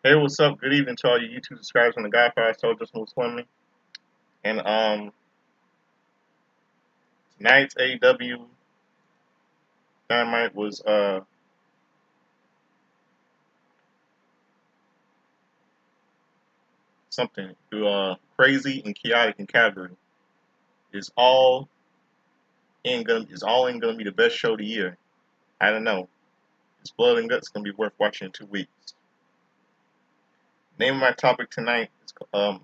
Hey, what's up? Good evening to all you YouTube subscribers on the Godfather Soul Just Moved Swimming. And tonight's AEW Dynamite was something crazy and chaotic in Calgary. It's all gonna be the best show of the year. I don't know. It's Blood and Guts gonna be worth watching in 2 weeks. Name of my topic tonight is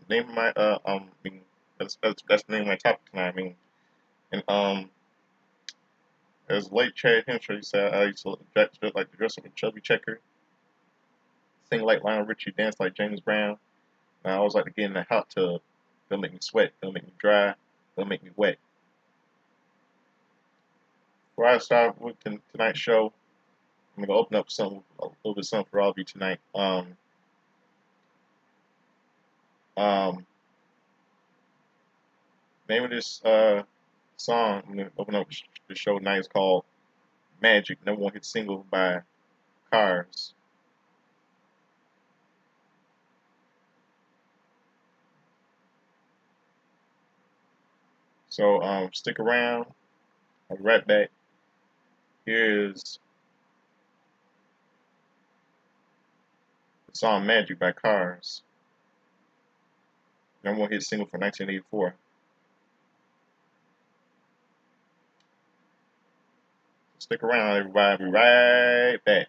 name of my I mean, that's the name of my topic tonight. I mean, and as late Chad Henshaw said, I used to like to dress up a chubby checker, sing like Lionel Richie, dance like James Brown. And I always like to get in the hot tub. It'll make me sweat. It'll make me dry. It'll make me wet. Before I start with tonight's show, I'm gonna open up a little bit of something for all of you tonight. Um, Name of this song I'm gonna open up the show tonight is called "Magic." #1 hit single by Cars. So stick around. I'll be right back. Here's the song "Magic" by Cars. #1 hit single from 1984. Stick around, everybody. I'll be right back.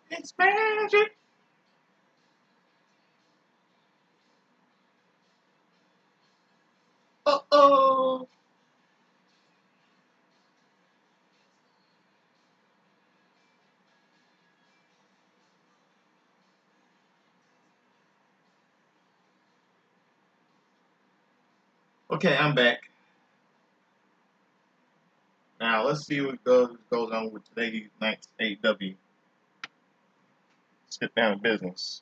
It's magic. Uh-oh. Okay, I'm back. Now let's see what goes on with today's night's AEW. Let's get down to business.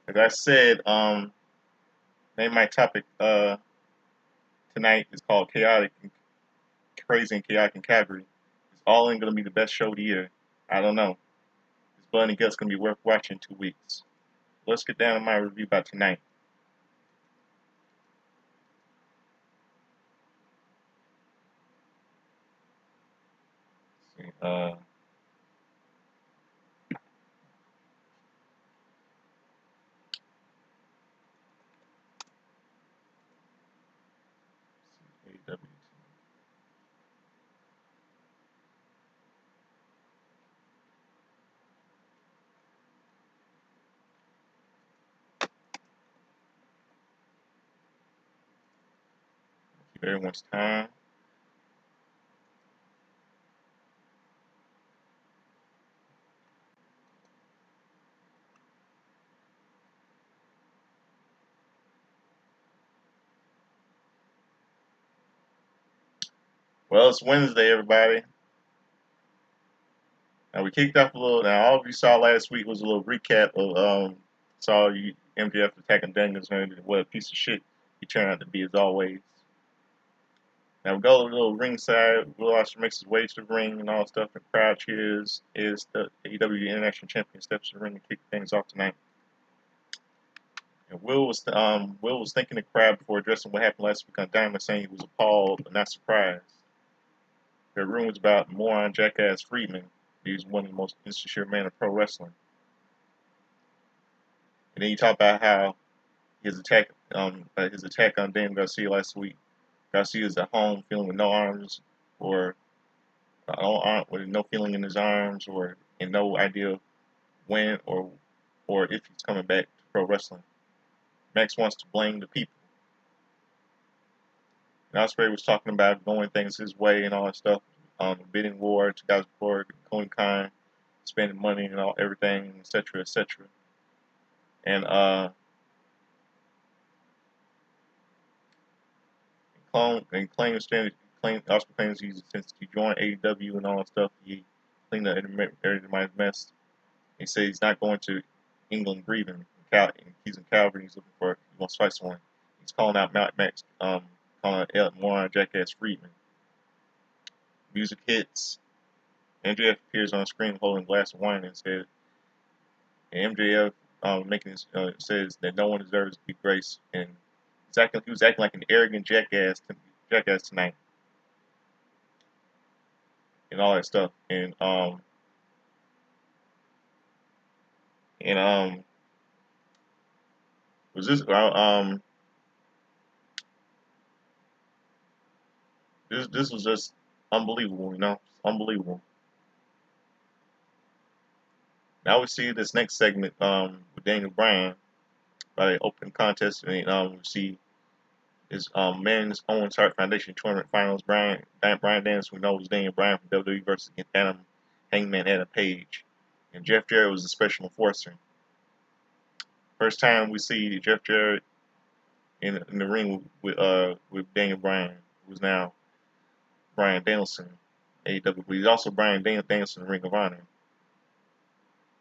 As I said, name my topic tonight is called Chaotic and Crazy and Chaotic in Calgary. It's all in gonna be the best show of the year. I don't know. This Blood and Guts gonna be worth watching 2 weeks. Let's get down to my review about tonight. See, AEW. Keep everyone's time. Well, it's Wednesday, everybody. Now we kicked off a little. Now all of you saw last week was a little recap of saw you MJF attacking Daniels and what a piece of shit he turned out to be as always. Now we go a little ringside. Will Ospreay makes his way to the ring and all that stuff. And crowd cheers. Is the AEW International Champion steps to the ring and kick things off tonight. And Will was thanking the crowd before addressing what happened last week on Dynamite, saying he was appalled but not surprised. There are rumors about moron jackass Friedman. He's one of the most insecure men of pro wrestling. And then you talk about how his attack on Daniel Garcia last week. Garcia is at home feeling with no arms or with no feeling in his arms or and no idea when or if he's coming back to pro wrestling. Max wants to blame the people. And Ospreay was talking about going things his way and all that stuff. Bidding war, 2004, Coney Khan, spending money and all everything, etc., etc. And Ospreay claims since he joined AEW and all that stuff, he cleaned up everybody's mess. He said he's not going to England grieving. He's in Calgary. He wants to fight someone. He's calling out Max, calling out Moron Jackass Friedman. Music hits. MJF appears on screen holding a glass of wine and said, and MJF says that no one deserves to be graced, and he was acting like an arrogant jackass tonight, and all that stuff, and was this was just unbelievable, unbelievable. Now we see this next segment with Daniel Bryan by the open contest, and we see his men's Owens Hart Foundation tournament finals. Bryan Danielson, who knows Daniel Bryan from WWE versus Hangman Adam Page, and Jeff Jarrett was a special enforcer. First time we see Jeff Jarrett in the ring with Daniel Bryan, who's now Bryan Danielson, AEW. But he's also Bryan Danielson in Ring of Honor.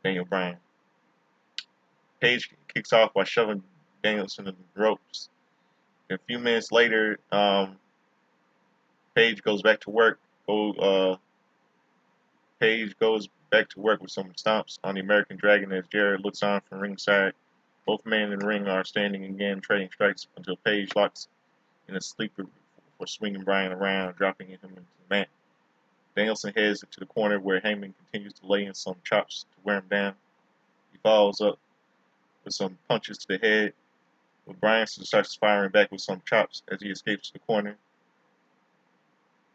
Daniel Bryan. Page kicks off by shoving Danielson in the ropes. And a few minutes later, Page goes back to work. Page goes back to work with some stomps on the American Dragon as Jarrett looks on from ringside. Both men in the ring are standing again, trading strikes until Page locks in a sleeper for swinging Bryan around, dropping him into the mat. Danielson heads to the corner where Heyman continues to lay in some chops to wear him down. He follows up with some punches to the head, but Bryan starts firing back with some chops as he escapes to the corner.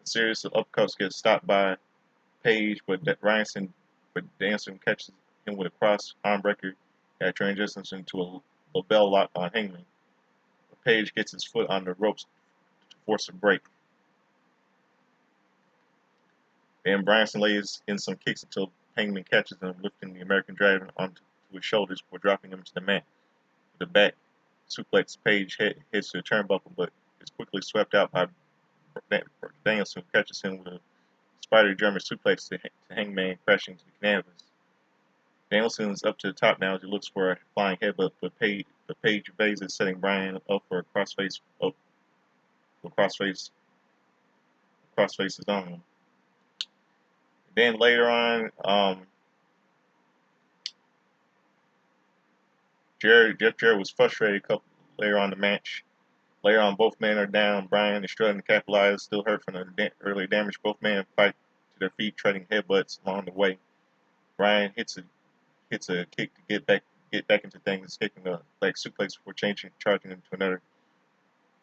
A series of uppercuts gets stopped by Page, but but Danielson catches him with a cross armbreaker that transitions into a label lock on Hangman. Page gets his foot on the ropes to force a break. Then Bryanson lays in some kicks until Hangman catches him, lifting the American Dragon onto his shoulders before dropping him to the mat. With the back suplex, Page hits the turnbuckle, but is quickly swept out by Danielson, who catches him with a spider German suplex to Hangman, crashing to the canvas. Danielson's up to the top now as he looks for a flying headbutt, but Page evades it, setting Bryan up for a crossface his own. Then later on, Jeff Jarrett was frustrated later on the match. Later on, both men are down. Bryan is struggling to capitalize, still hurt from the earlier damage. Both men fight to their feet, trading headbutts along the way. Bryan hits a kick to get back into things, escaping a leg suplex before charging into another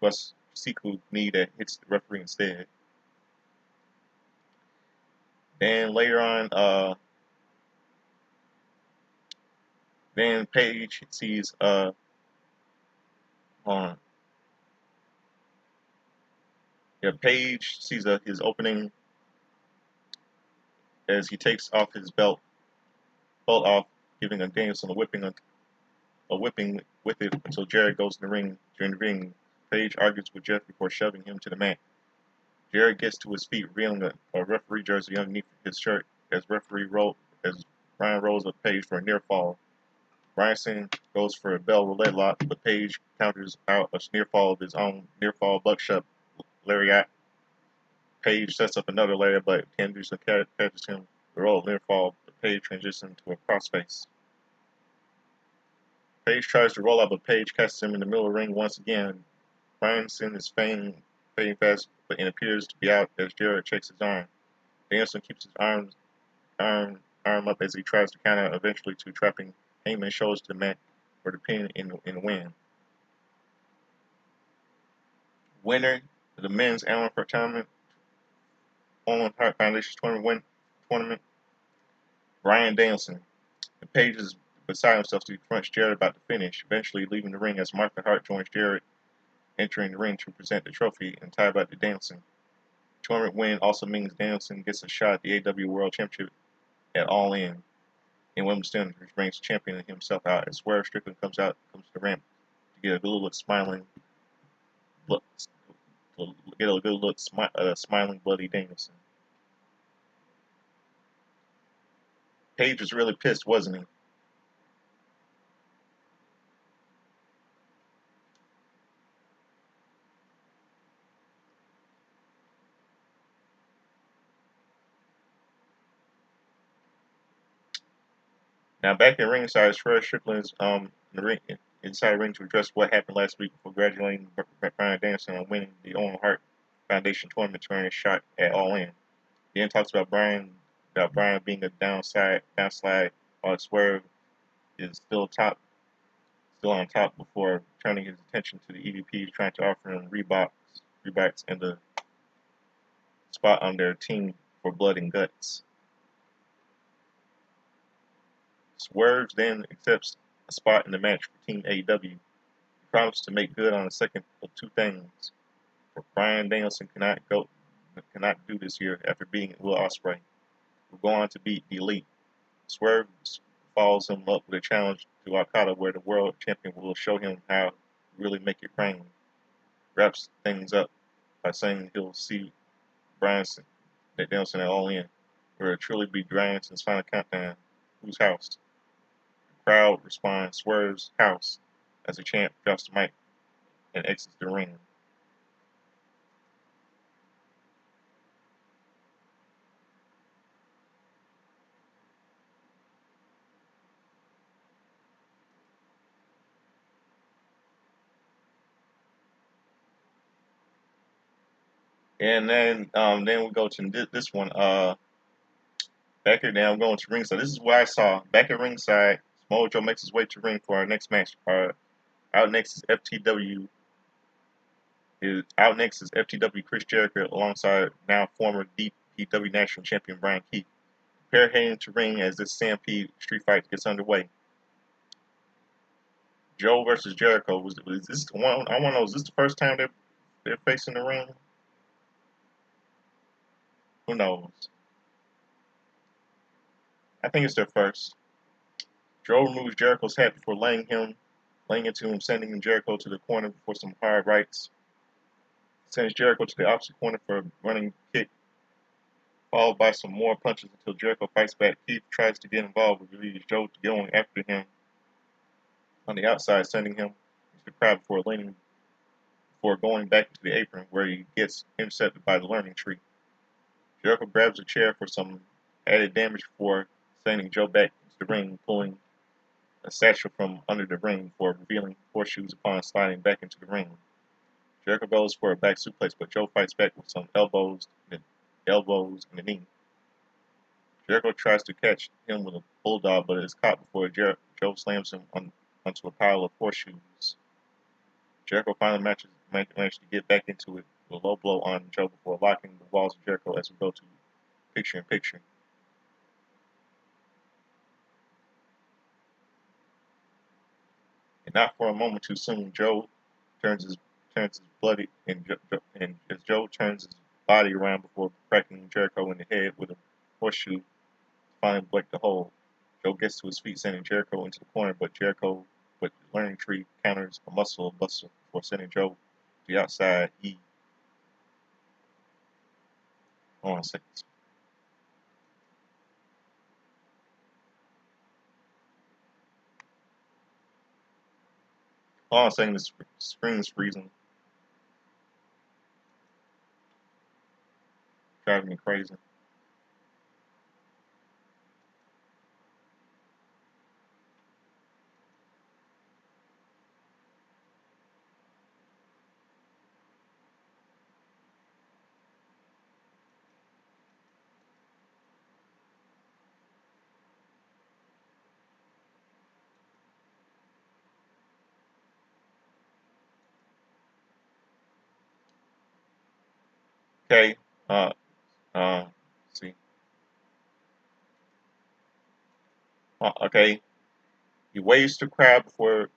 plus Siku knee that hits the referee instead. Then later on, then Page sees Page sees his opening as he takes off his belt off, giving Danielson a whipping with it until Jarrett goes in the ring. During the ring, Page argues with Jeff before shoving him to the mat. Jarrett gets to his feet, reeling a referee jersey underneath his shirt as Bryan rolls up Page for a near fall. Bryanson goes for a bell roulette lock, but Page counters out a near fall of his own near fall buckshot lariat. Page sets up another lariat, but Anderson catches him the roll near fall, but Page transitions to a crossface. Page tries to roll out, but Page catches him in the middle of the ring once again. Bryanson is fading fast, but it appears to be out as Jarrett checks his arm. Danielson keeps his arm up as he tries to counter, eventually to trapping Hangman's shoulders to the mat for the pin in the win. Winner of the men's Allen tournament, Owen Hart Foundation tournament, Bryan Danielson. The Page is beside himself to confront Jarrett about the finish, eventually leaving the ring as Martha Hart joins Jarrett, entering the ring to present the trophy and tie back to Danielson. The tournament win also means Danielson gets a shot at the AEW World Championship at All In Wimbledon, which brings champion himself out as Swerve Strickland comes to the ramp to get a good look smiling bloody Danielson. Page was really pissed, wasn't he? Now back in ringside, Swerve Strickland is inside the ring to address what happened last week before congratulating Bryan Danielson on winning the Owen Hart Foundation tournament to earn a shot at All In. He then talks about Bryan being a downslide while Swerve is still on top before turning his attention to the EVPs trying to offer him Reeboks and the spot on their team for Blood and Guts. Swerve then accepts a spot in the match for Team AEW. He promises to make good on the second of two things. For Bryan Danielson cannot do this year after beating Will Ospreay. Will go on to beat the Elite. Swerve follows him up with a challenge to Okada where the world champion will show him how to really make it rain. Wraps things up by saying he'll see Bryanson Danielson at All In, where it'll truly be Bryanson's final countdown. Whose house? The crowd responds Swerve's house as the champ drops the mic and exits the ring. And then we go to this one. Back here now, I'm going to ringside. This is what I saw. Back at ringside, Samoa Joe makes his way to ring for our next match. Out next is FTW. Out next is FTW Chris Jericho alongside now former DPW National Champion Brian Keith. pair heading to ring as this Stampede street fight gets underway. Joe versus Jericho. Was this one? I want to know. Is this the first time they're facing the ring? Who knows? I think it's their first. Joe removes Jericho's hat before laying into him, sending Jericho to the corner for some hard rights. Sends Jericho to the opposite corner for a running kick, followed by some more punches until Jericho fights back. Keith tries to get involved, but leaves Joe going after him on the outside, sending him into the crowd before going back into the apron, where he gets intercepted by the learning tree. Jericho grabs a chair for some added damage before sending Joe back into the ring, pulling a satchel from under the ring before revealing horseshoes upon sliding back into the ring. Jericho goes for a back suplex, but Joe fights back with some elbows and a knee. Jericho tries to catch him with a bulldog, but is caught before Joe slams him onto a pile of horseshoes. Jericho finally manages to get back into it with a low blow on Joe before locking the walls of Jericho as we go to picture-in-picture. And not for a moment too soon, Joe turns his bloody and as Joe turns his body around before cracking Jericho in the head with a horseshoe to finally break the hold. Joe gets to his feet, sending Jericho into the corner, but the learning tree counters a muscle buster before sending Joe to the outside. Hold on a second. Hold on a second. The screen's freezing, driving me crazy. Okay. Uh. Uh. See. Okay. He waves to the crowd before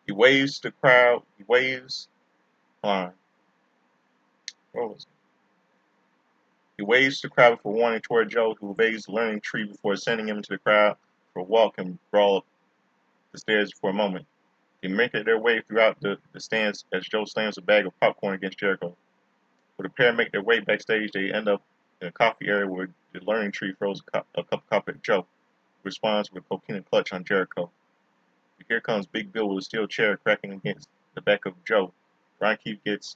he waves to the crowd. He waves. Hold on. What was it? He waves to the crowd before warning toward Joe, who evades the learning tree before sending him into the crowd for a walk and brawl up the stairs for a moment. They make their way throughout the stands as Joe slams a bag of popcorn against Jericho. When the pair make their way backstage, they end up in a coffee area where the learning tree throws a cup of coffee at Joe, who responds with a coquina clutch on Jericho. Here comes Big Bill with a steel chair cracking against the back of Joe. Ron Keefe gets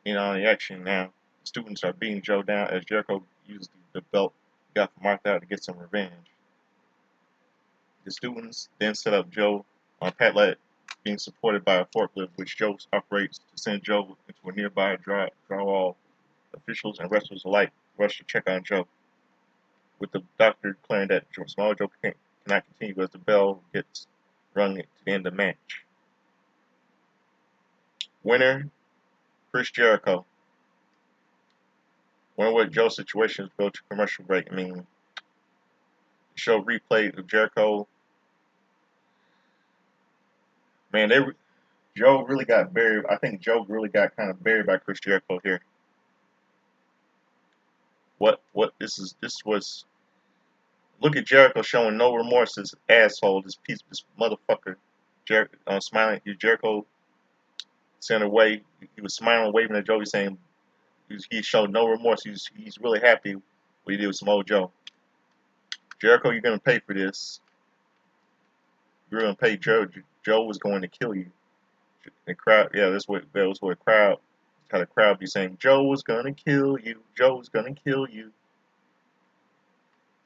in on the action now. The students are beating Joe down as Jericho uses the belt he got from Martha to get some revenge. The students then set up Joe on a padlock, being supported by a forklift, which Joe operates to send Joe into a nearby drywall. Officials and wrestlers alike rush to check on Joe, with the doctor declaring that Small Joe cannot continue as the bell gets rung to the end of the match. Winner, Chris Jericho. Wonder what Joe's situation is. Go to commercial break. I mean, the show replay of Jericho. Man, Joe really got buried. I think Joe really got kind of buried by Chris Jericho here. What this was. Look at Jericho showing no remorse. This asshole, this motherfucker. Smiling. Jericho sent away. He was smiling, waving at Joe. He's saying he showed no remorse. He's really happy what he did with Samoa Joe. Jericho, you're gonna pay for this. You're gonna pay Joe. Joe was going to kill you. The crowd, yeah, that was what crowd. How the crowd be saying, Joe was gonna kill you. Joe was gonna kill you.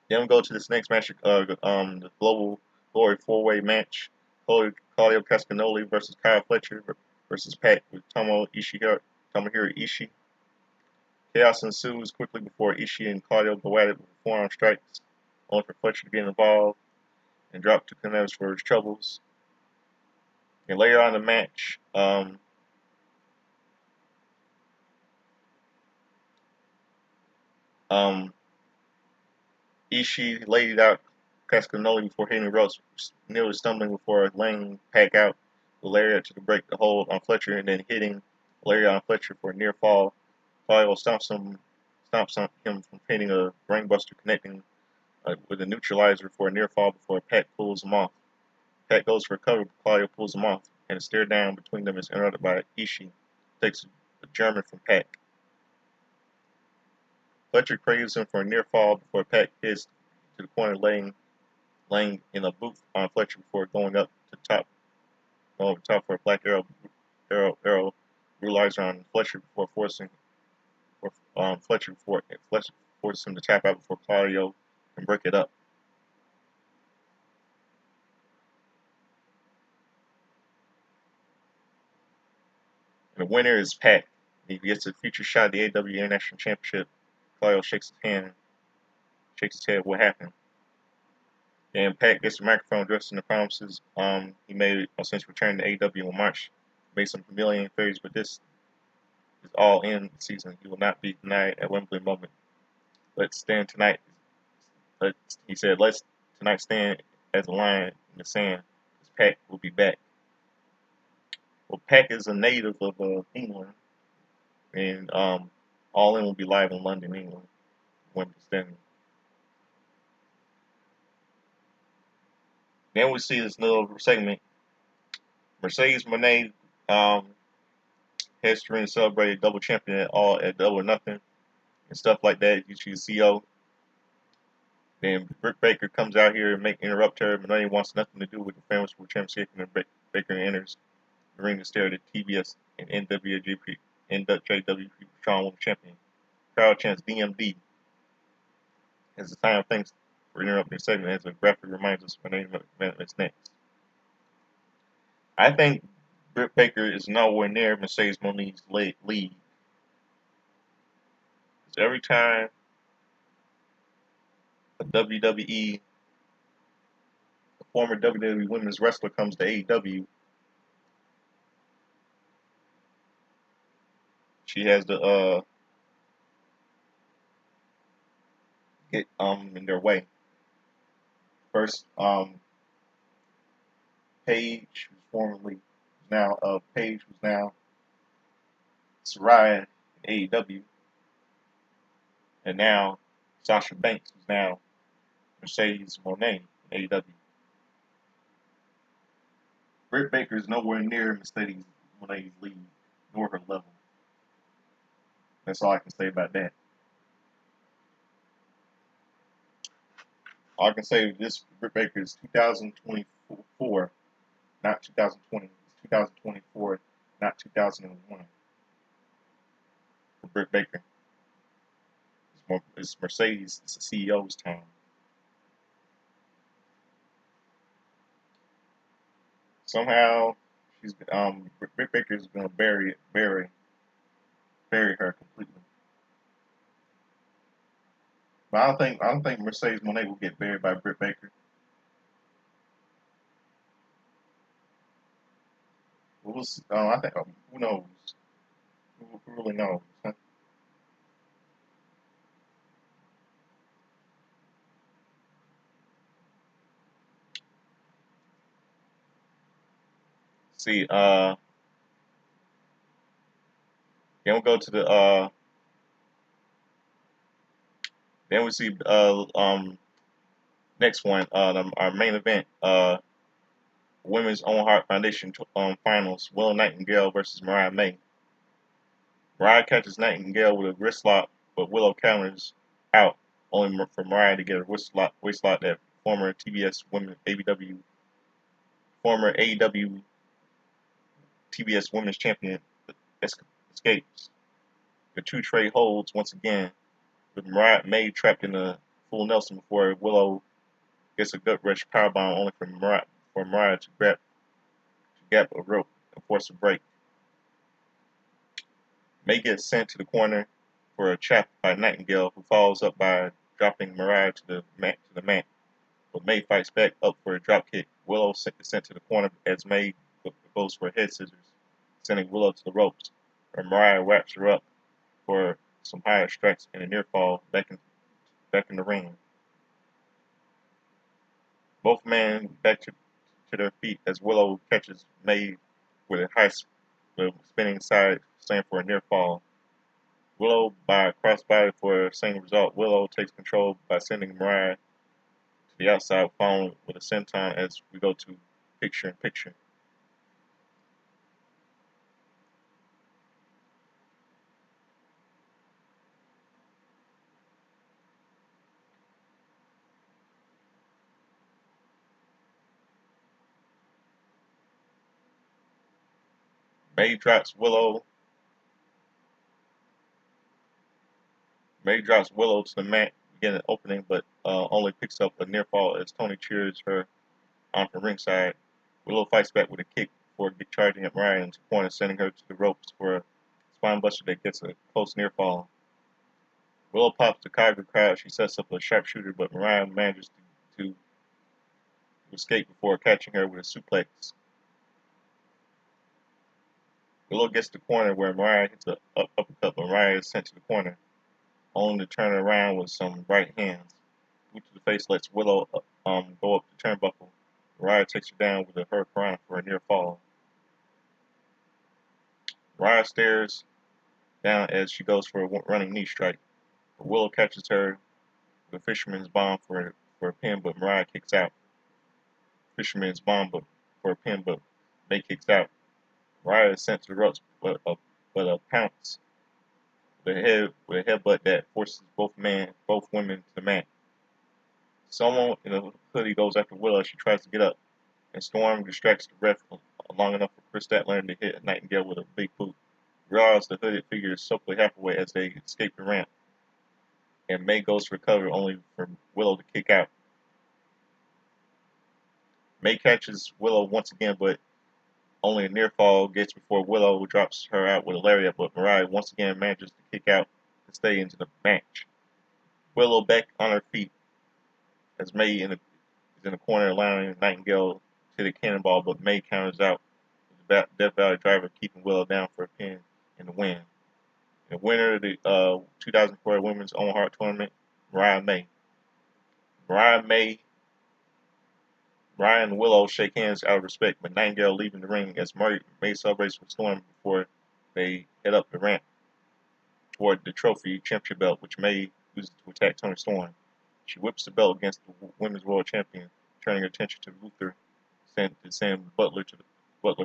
Then we go to this next match, the Global Glory 4-way match. Claudio Castagnoli versus Kyle Fletcher versus Pat with Tomohiro Ishii. Chaos ensues quickly before Ishii and Claudio go at it with forearm strikes. only for Fletcher to get involved and drop to Canales for his troubles. And later on in the match, um, Ishii laid out Cascanoli before hitting the ropes, nearly stumbling before laying Pac out with lariat to break the hold on Fletcher and then hitting lariat on Fletcher for a near fall. Claudio stomps him from hitting a brainbuster connecting with a neutralizer for a near fall before Pac pulls him off. Pac goes for a cover, but Claudio pulls him off, and a stare down between them is interrupted by Ishii, takes a German from Pac. Fletcher craves him for a near fall before Pac hits to the corner, laying in a boot on Fletcher before going up to going over top for a black arrow brutalizer on Fletcher before Fletcher forces him to tap out before Claudio can break it up. And the winner is Pac. He gets a future shot at the AEW International Championship. Claudio shakes his head. What happened? And Pac gets the microphone addressing the promises he made since returning to AEW in March. Made some humiliating fairies, but this is all in the season. He will not be denied at Wembley moment. Let's stand tonight. He said, let's tonight stand as a lion in the sand. Because Pac will be back. Well, Pac is a native of England, and All In will be live in London, England. Wembley Stadium. Then we see this little segment. Mercedes Moné has to ring to celebrate a double champion at Double or Nothing and stuff like that. You see the CO. Then Britt Baker comes out here and interrupt her. Moné wants nothing to do with the Famous World Championship, and Baker enters the ring to stare at the TBS and NJWP Strong Women's Champion. Crowd chants DMD as the time of thanks for interrupting the segment as a graphic reminds us when event is next. I think Britt Baker is nowhere near Mercedes Moné's lead. Because every time a former WWE women's wrestler comes to AEW, she has to get in their way. First, Paige was now Saraya in AEW, and now Sasha Banks is now Mercedes Moné in AEW. Britt Baker is nowhere near Mercedes Moné's lead, nor her level. That's all I can say about that. All I can say is this: Britt Baker is 2024, not 2020. It's 2024, not 2001. For Britt Baker, it's Mercedes. It's the CEO's time. Somehow, Britt Baker is going to bury her completely. But I don't think Mercedes Moné will get buried by Britt Baker. I think who knows? Who really knows? Huh? See, then we'll go to then we see next one our main event Women's Own Heart Foundation finals. Willow Nightingale versus Mariah May. Mariah catches Nightingale with a wrist lock, but Willow counters out, only for Mariah to get a waist lock that former TBS former AEW TBS Women's Champion escapes. The two trade holds once again, with Mariah May trapped in a full Nelson before Willow gets a gut rush powerbomb, only for Mariah to grab a rope and force a break. May gets sent to the corner for a trap by Nightingale, who follows up by dropping Mariah to the mat. But May fights back up for a drop kick. Willow is sent to the corner as May goes for head scissors, sending Willow to the ropes. Where Mariah wraps her up for some higher strikes and a near fall back in the ring. Both men back to their feet as Willow catches May with a spinning side slam for a near fall. Willow by a crossbody for the same result. Willow takes control by sending Mariah to the outside, following with a senton as we go to picture in picture. May drops Willow. May drops Willow to the mat, getting an opening, but only picks up a near fall as Tony cheers her on from ringside. Willow fights back with a kick before charging at Mariah into the corner, sending her to the ropes for a spine buster that gets a close near fall. Willow pops the Calgary crowd. She sets up a sharpshooter, but Mariah manages to escape before catching her with a suplex. Willow gets to the corner where Mariah hits an uppercut, but Mariah is sent to the corner, only to turn around with some right hands. Boot to the face lets Willow go up the turnbuckle. Mariah takes her down with a hurricane for a near fall. Mariah stares down as she goes for a running knee strike. But Willow catches her with a fisherman's bomb for a pin, but Mariah kicks out. Fisherman's bomb for a pin, but May kicks out. Mariah is sent to the ropes, but a pounce with a headbutt that forces both women to the mat. Someone in a hoodie goes after Willow as she tries to get up, and Storm distracts the ref long enough for Chris Statlander to hit Nightingale with a big boot. Realize the hooded figure is soaked halfway as they escape the ramp, and May goes for cover only for Willow to kick out. May catches Willow once again, but only a near fall gets before Willow drops her out with a lariat, but Mariah once again manages to kick out to stay into the match. Willow back on her feet as May is in the corner allowing Nightingale to the cannonball, but May counters out with the Death Valley driver, keeping Willow down for a pin and the win. The winner of the 2004 Women's Own Heart Tournament, Mariah May. Mariah May Mariah and Willow shake hands out of respect, but Nightingale leaving the ring as May celebrates with Storm before they head up the ramp toward the trophy championship belt, which May uses to attack Toni Storm. She whips the belt against the Women's World Champion, turning her attention to Luther, send Butler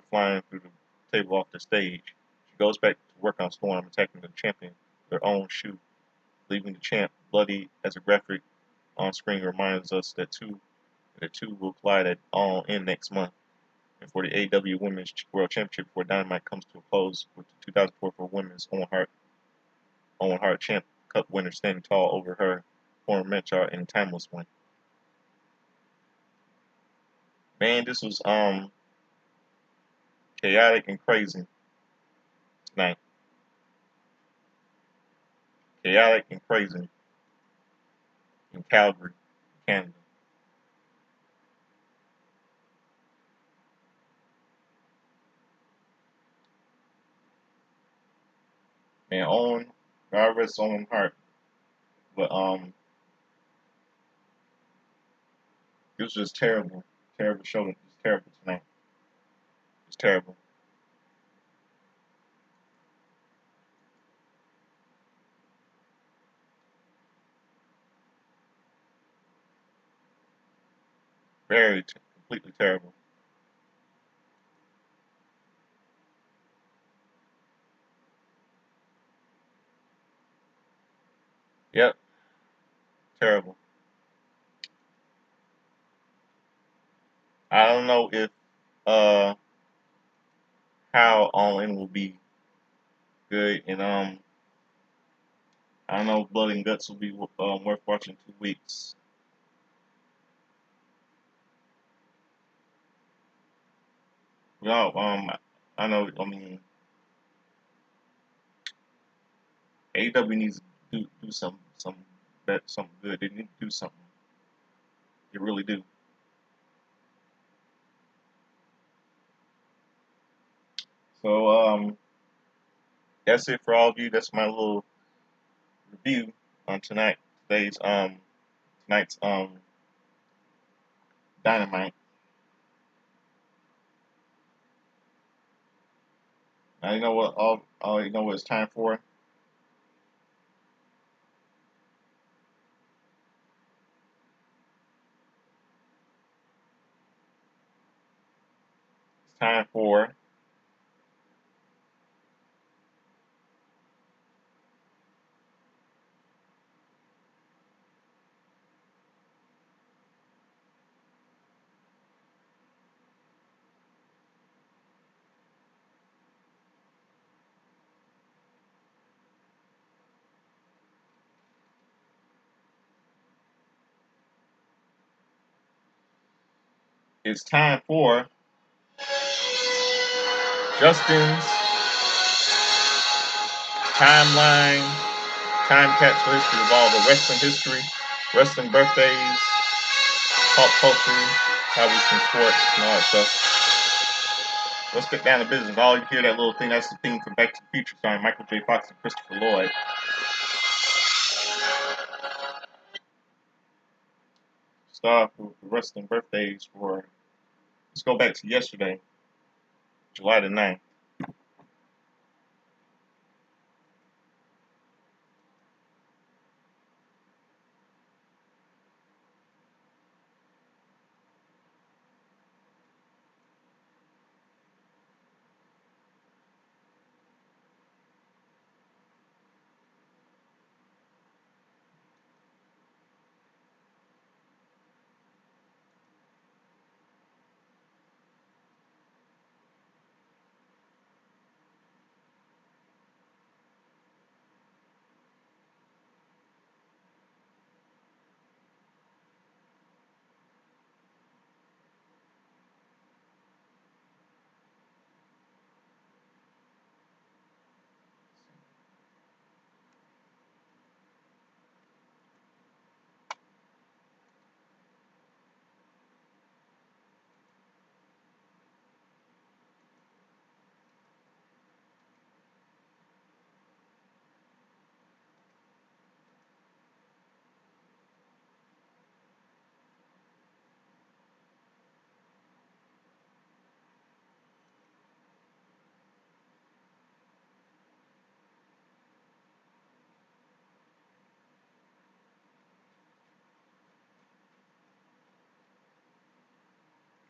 flying through the table off the stage. She goes back to work on Storm, attacking the champion with her own shoe, leaving the champ bloody as a graphic on screen reminds us that the two will collide at All In next month. And for the AEW Women's World Championship, before Dynamite comes to a close with the 2004 Women's Owen Hart Champ Cup winner standing tall over her former mentor in a timeless win. Man, this was chaotic and crazy tonight. Chaotic and crazy in Calgary, Canada. Man, God rest Owen Hart. But it was just terrible. Terrible show. It was terrible tonight. It was terrible. Completely terrible. Yep, terrible. I don't know if uh how All In will be good, and I don't know if Blood and Guts will be worth watching 2 weeks. No, I know. I mean, AEW needs to do some that's something good. They need to do something. They really do. So that's it for all of you. That's my little review on tonight's Dynamite. Now you know what all you know what it's time for? It's time for it's time for Justin's timeline, time capsule history of all the wrestling history, wrestling birthdays, pop culture, how we see sports, and all that stuff. Let's get down to business. All you hear that little thing, that's the theme from Back to the Future, starring Michael J. Fox and Christopher Lloyd. Start with the wrestling birthdays for, let's go back to yesterday, July the 9th.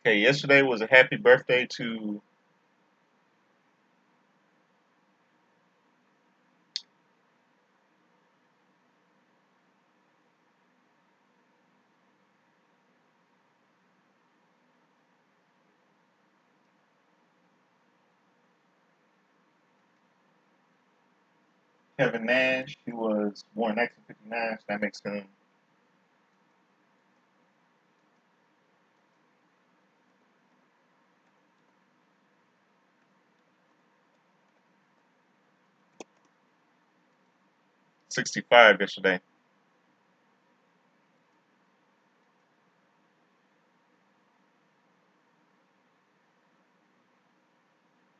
Okay, yesterday was a happy birthday to Kevin Nash. He was born in 1959, so that makes him 65 yesterday.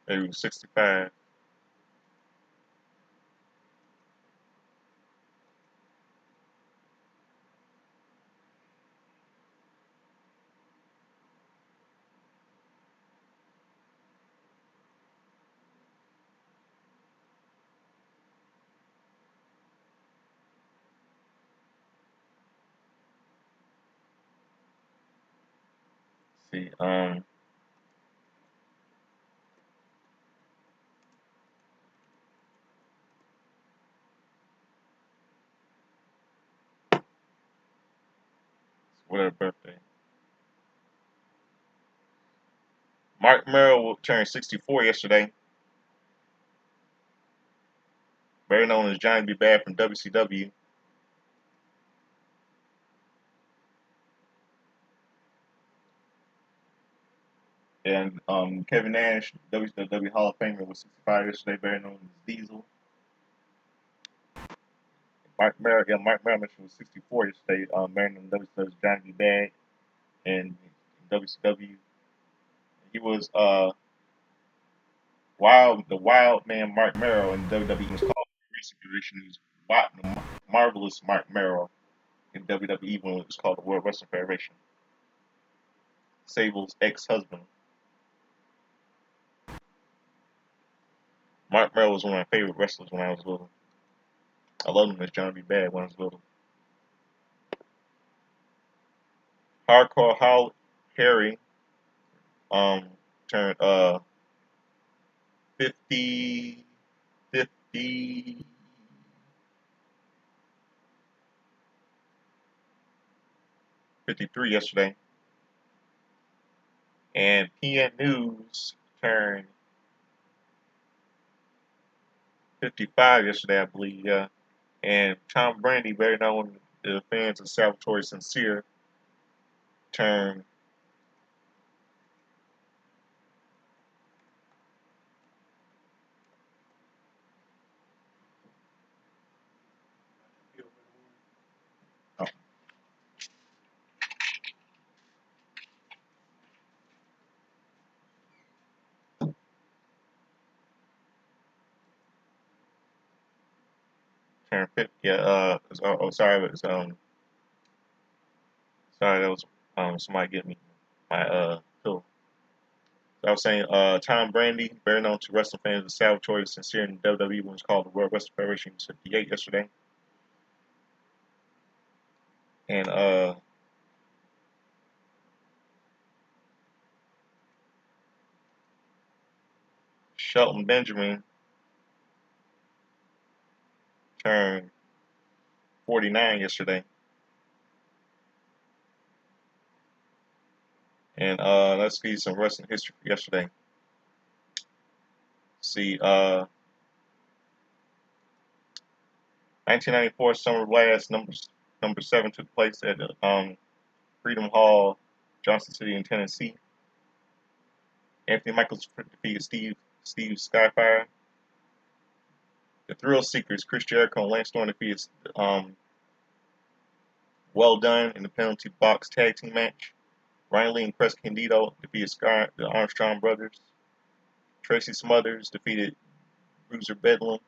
He was 65. See, whatever birthday. Mark Merrill turned 64 yesterday, better known as Johnny B. Bad from WCW. And Kevin Nash, WCW Hall of Famer, was 65 yesterday, better known as Diesel. Mark Merriman was 64 yesterday. Marrying in WCW's Johnny B. Bad and WCW. He was the Wild Man Mark Merrow in WWE was called the Wrestling Federation. He was the Marvelous Mark Merrow in WWE when it was called the World Wrestling Federation. Sable's ex-husband. Mark Merrow was one of my favorite wrestlers when I was little. I loved him as Johnny B. Bad when I was little. Hardcore Harry um turned 50 50 53 yesterday. And PN News turned 55 yesterday, I believe, yeah. And Tom Brandy, better known to the fans of Salvatore Sincere, turned 50. Yeah, sorry, it was sorry, that was somebody get me my pill. So I was saying Tom Brandy, better known to wrestling fans of Salvatore Sincere in WWE when it's called the World Wrestling Federation, was 58 yesterday. And Shelton Benjamin turned 49 yesterday. And let's see some wrestling history for yesterday. See, 1994 Summer Blast number 7 took place at Freedom Hall, Johnson City in Tennessee. Anthony Michaels defeated Steve Skyfire. The Thrill Seekers, Chris Jericho and Lance Storm defeated Well Done in the penalty box tag team match. Ryan Lee and Chris Candido defeated the Armstrong brothers. Tracy Smothers defeated Bruiser Bedlam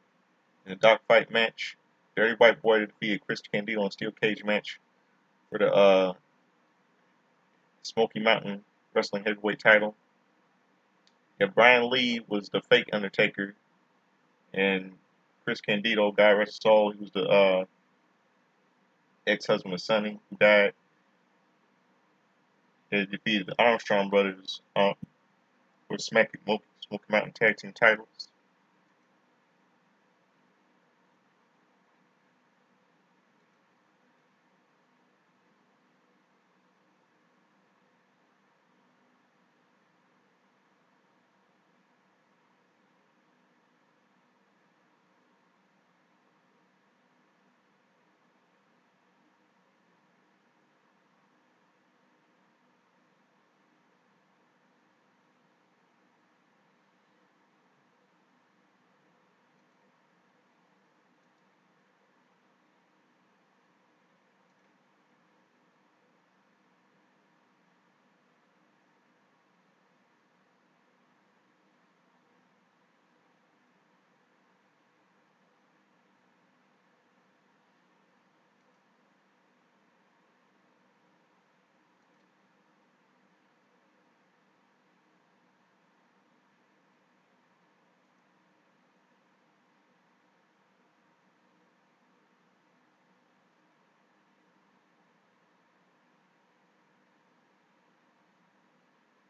in a dogfight match. Dirty White Boy defeated Chris Candido in a steel cage match for the Smoky Mountain Wrestling Heavyweight title. Yeah, Brian Lee was the fake Undertaker, and Chris Candido, God rest his soul, he was the ex-husband of Sonny, who died. They defeated the Armstrong brothers for Smoky Mountain Tag Team titles.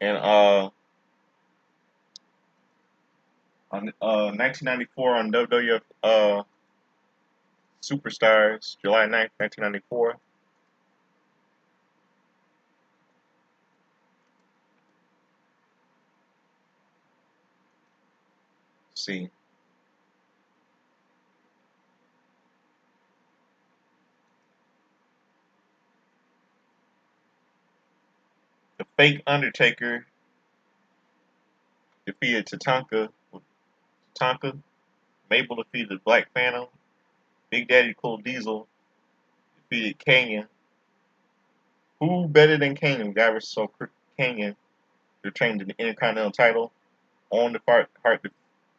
And on 1994 on WWF Superstars, July 9th, 1994. See, the fake Undertaker defeated Tatanka. Tatanka. Mabel defeated Black Phantom. Big Daddy Cool Diesel defeated Kanyon. Who better than Kanyon? Guy versus so Kanyon retained the Intercontinental title. On the Heart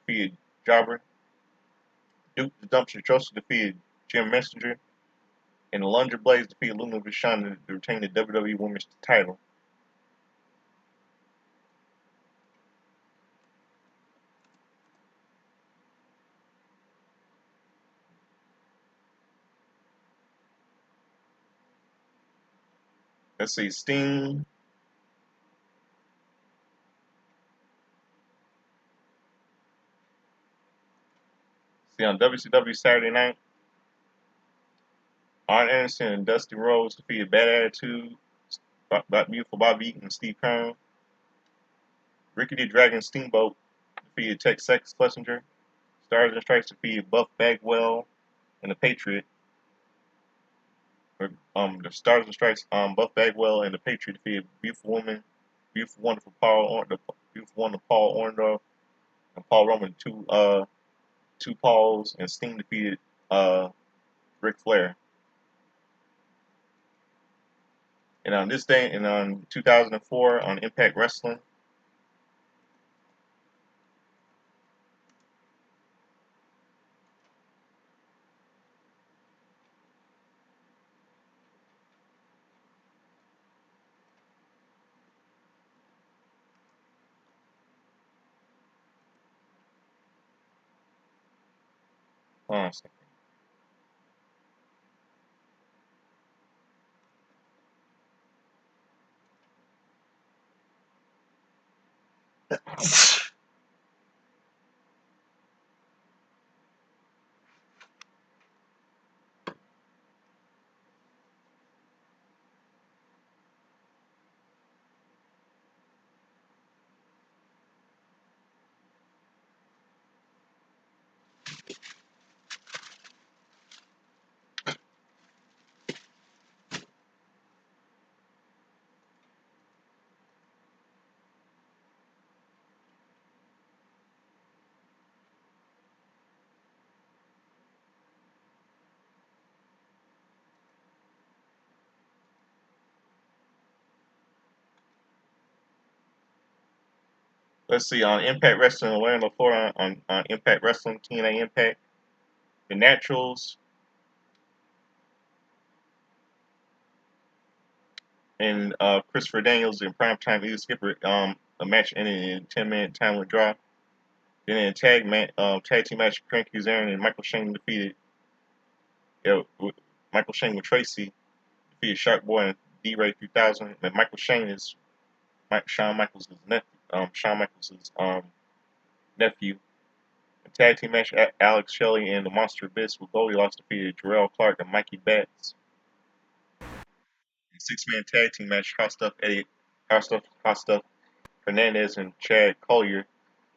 defeated Jobber. Duke the Dumpster Droese defeated Jim Messenger. And the Lunger Blades defeated Luna Vachon to retain the WWE Women's title. Let's see, Sting. See, on WCW Saturday night, Arn Anderson and Dusty Rhodes defeated Bad Attitude, Beautiful Bobby Eaton and Steve Keirn. Ricky the Dragon Steamboat defeated Tex Sex Schlesinger. Stars and Stripes defeated Buff Bagwell and the Patriot. The Stars and Stripes, Buff Bagwell and the Patriot defeated Beautiful Woman, Beautiful Wonderful Beautiful Wonder Paul Orndorff and Paul Roman, two Pauls, and Sting defeated Ric Flair. And on this day, and on 2004 on Impact Wrestling, hold on a second. Let's see, on Impact Wrestling Orlando, Florida, on Impact Wrestling, TNA Impact, the Naturals and Christopher Daniels in primetime Easy Skipper, a match ended in a 10-minute time limit draw. Then in a tag team match, Frank Kazarian and Michael Shane defeated Michael Shane with Tracy defeated Shark Boy and D-Ray 3000. And Michael Shane is Shawn Michaels' nephew. A tag team match, Alex Shelley and the Monster Abyss with Goldilocks defeated Jarrell Clark and Mikey Betts. A six-man tag team match, Hot Stuff Hernandez and Chad Collier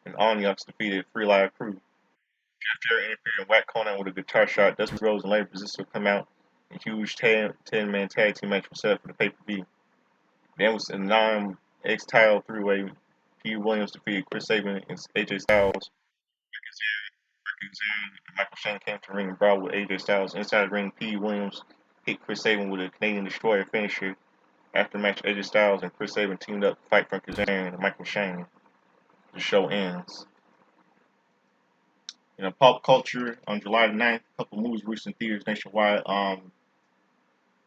and Onyx defeated Free Live Crew. Jeff Jarrett interfered and whacked Conan with a guitar shot. Dusty Rhodes and Larry Zbyszko come out. A huge 10-man tag team match was set up for the pay-per-view. Then was a non-X title three-way. Pete Williams defeated Chris Sabin and AJ Styles. And Michael Shane came to the ring and brawled with AJ Styles. Inside the ring, Pete Williams hit Chris Sabin with a Canadian Destroyer finisher. After the match, AJ Styles and Chris Sabin teamed up to fight Frank Kazarian and Michael Shane. The show ends. In pop culture, on July 9th, a couple movies released in theaters nationwide.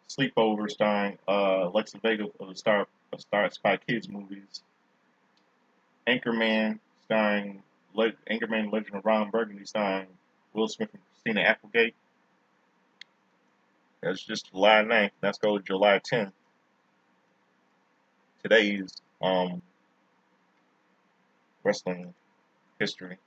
Sleepover starring Lexa Vega of the Star Spy Kids movies. Anchorman starring Anchorman Legend of Ron Burgundy starring Will Smith and Christina Applegate. That's just July 9th. Let's go to July 10th. Today's wrestling history.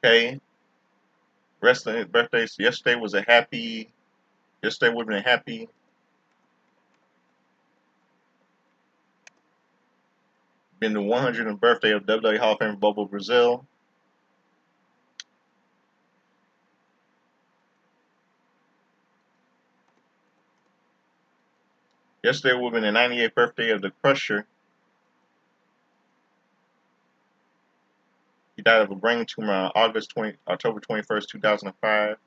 Okay. Wrestling birthdays. Yesterday was a happy. Yesterday would have been a happy. Been the 100th birthday of WWE Hall of Famer Bobo Brazil. Yesterday would have been the 98th birthday of the Crusher. He died of a brain tumor on October 21st, 2005.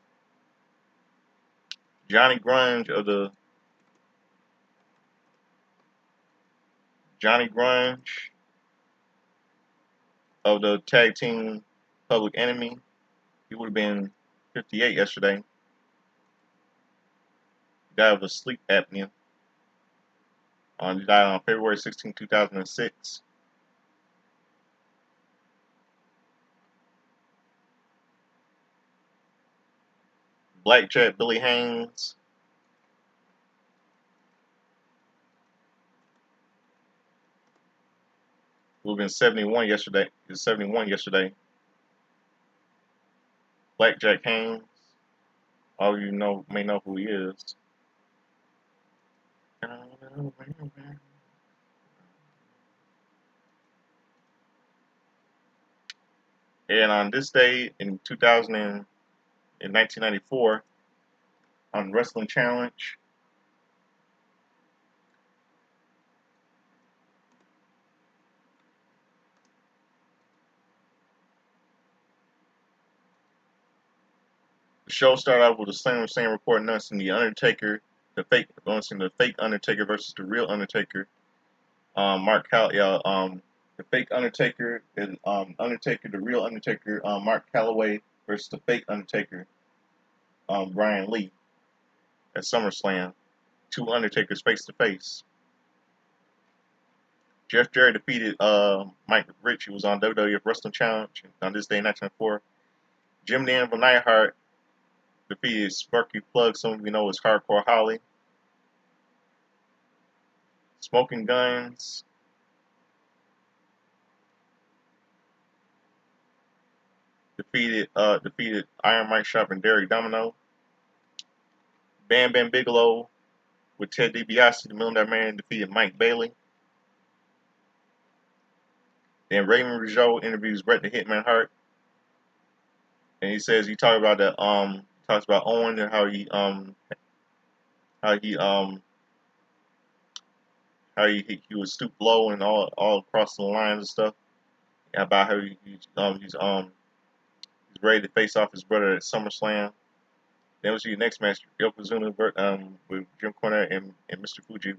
Johnny Grunge of the Johnny Grunge of the tag team Public Enemy. He would have been 58 yesterday. He died of a sleep apnea. He died on February 16, 2006. Blackjack Billy Haynes. Would have been 71 yesterday. He was 71 yesterday. Blackjack Haynes. All of you may know who he is. And on this day in 1994, on Wrestling Challenge, the show started out with a same report announcing the Undertaker, announcing the fake Undertaker versus the real Undertaker. The fake Undertaker is Undertaker, the real Undertaker, Mark Calloway versus the fake Undertaker, Brian Lee at SummerSlam. Two Undertakers face to face. Jeff Jarrett defeated Mike Rich, who was on WWF Wrestling Challenge on this day in 1994. Jim the Anvil Neidhart defeated Sparky Plug, some of you know as Hardcore Holly. Smoking Guns defeated Iron Mike Sharp and Derek Domino. Bam Bam Bigelow with Ted DiBiase, the Millionaire Man, defeated Mike Bailey. Then Raymond Rougeau interviews Bret the Hitman Hart, and he says he talks about Owen and how he would stoop low and all across the lines and stuff. About how he's ready to face off his brother at SummerSlam. Then we'll see the next match, Yokozuna with Jim Cornette and Mr. Fuji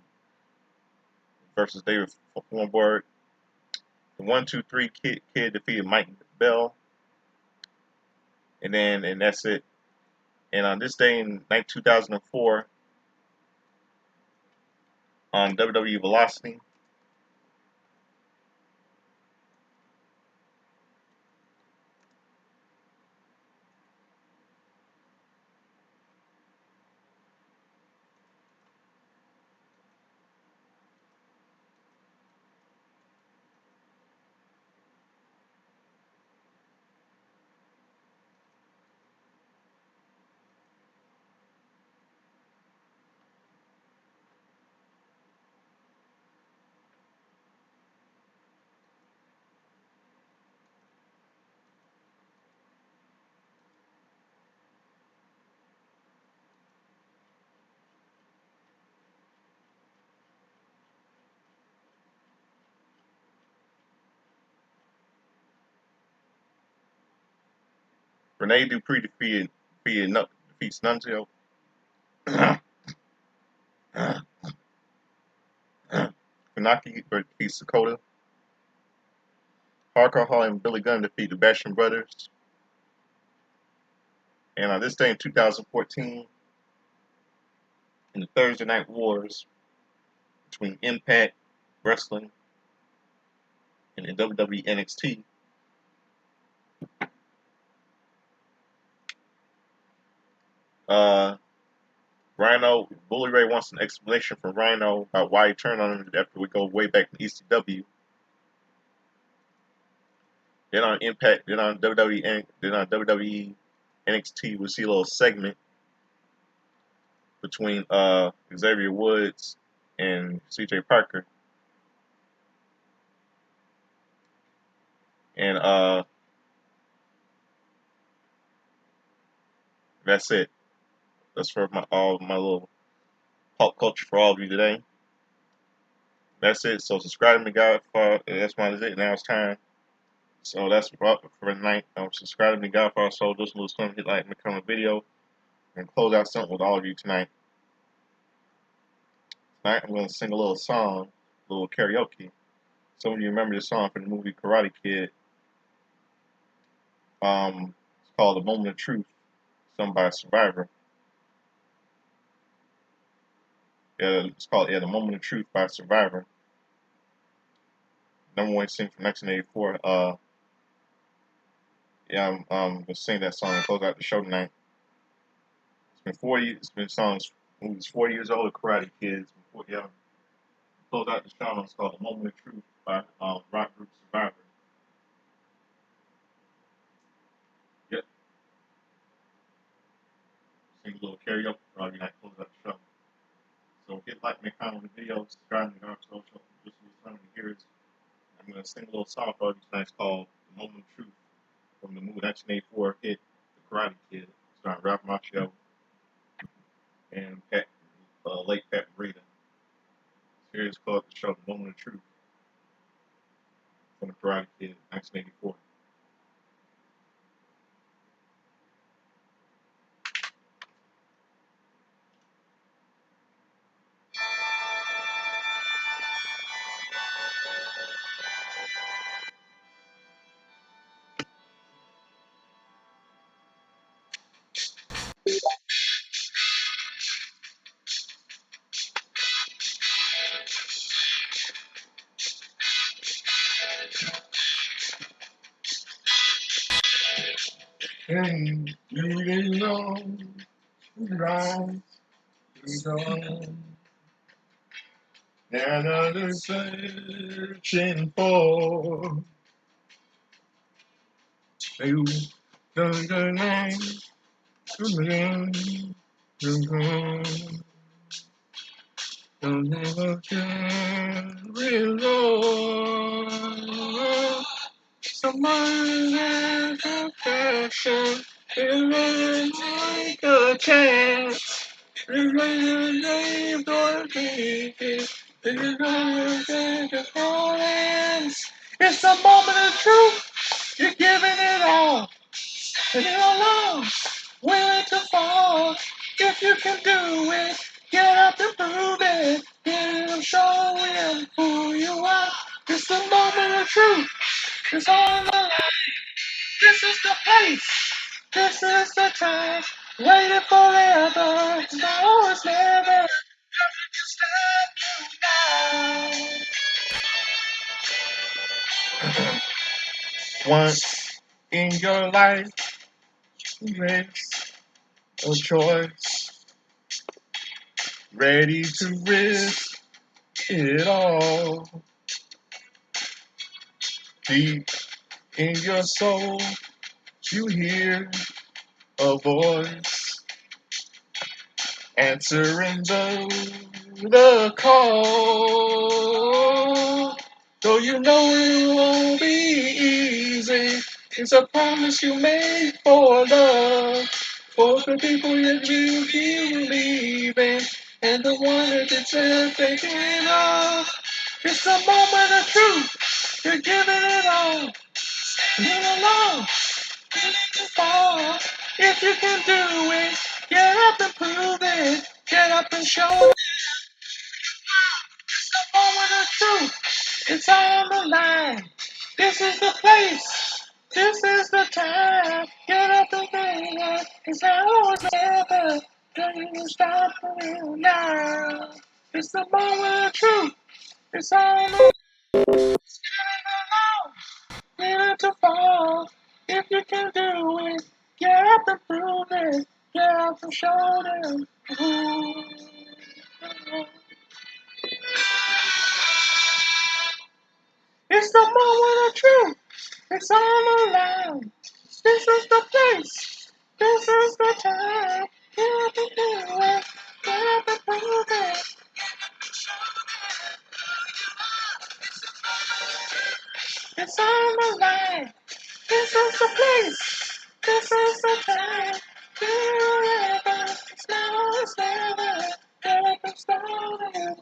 versus David Thornburg. The 1-2-3 kid defeated Mike Bell. And that's it. And on this day in 2004, on WWE Velocity, Rene Dupree defeats Nunzio. Funaki defeats Dakota. Hardcore Holly and Billy Gunn defeat the Bastion Brothers. And on this day in 2014, in the Thursday Night Wars between Impact Wrestling and the WWE NXT, Rhino, Bully Ray wants an explanation from Rhino about why he turned on him after we go way back in ECW. Then on Impact, then on WWE, then on WWE NXT, we'll see a little segment between Xavier Woods and CJ Parker. And that's it. That's for all my little pop culture for all of you today. That's it. So subscribe to me, guys. That's my it. Now it's time. So that's for tonight. Subscribe to me, guys. For so this was going to hit like and comment video and close out something with all of you tonight. Tonight I'm going to sing a little song, a little karaoke. Some of you remember this song from the movie Karate Kid. It's called "The Moment of Truth," sung by Survivor. Yeah, it's called "The Moment of Truth" by Survivor. Number one sing from 1984. Yeah, I'm gonna sing that song and close out the show tonight. It's been 40. It's been songs. Movies 40 years old. Karate Kids. Yeah. Close out the show. It's called "The Moment of Truth" by rock group Survivor. Yep. Sing a little karaoke for all you night. Close out the show. So hit like, make comment on the video, subscribe to the social. Just was fun to hear it. I'm gonna sing a little song for you tonight. It's called "The Moment of Truth" from the movie 1984 hit The Karate Kid, starring Ralph Macchio and late Pat Morita. Here is called the show "The Moment of Truth" from The Karate Kid, 1984. And moving on, right, on. Another searching for you. The name, don't never carry on. Someone has compassion, it take a chance. It's the moment of truth. You're giving it all, and you're alone, willing to fall. If you can do it, get up and prove it. Get it, show them who you are. It's the moment of truth. It's on the line. This is the place. This is the time. Waiting forever. No, it's never. Nothing can stop you now. Once in your life, makes a choice. Ready to risk it all. Deep in your soul, you hear a voice answering the call. Though you know it won't be easy, it's a promise you made for love. For the people that you believe in, and the one that you're thinking of. It's the moment of truth. You're giving it all. Lean along. Willing to fall. If you can do it, get up and prove it. Get up and show it. It's the moment of truth. It's on the line. This is the place. This is the time. Get up and bring it. It's always ever. Don't you stop for now. It's the moment of truth. It's on the line. Willing to fall. If you can do it, get up and prove it. Get up and show them. It's the moment of truth. It's all around. This is the place. This is the time. Get the feeling. Get the feeling. It's all around. This is the place. This is the time. Forever. It's now, it's never. Get the started.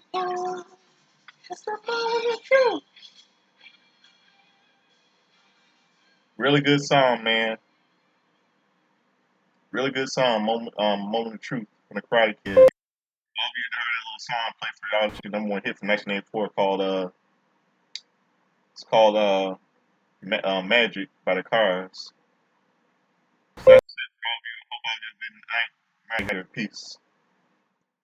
It's the moment of truth. Really good song, man. Really good song. Moment of Truth from the Karate Kid. All of you heard that little song played for y'all. It's your number one hit from 1984 called it's called Magic by the Cars. So that's it for all of you. Hope all of you have a good night. Peace.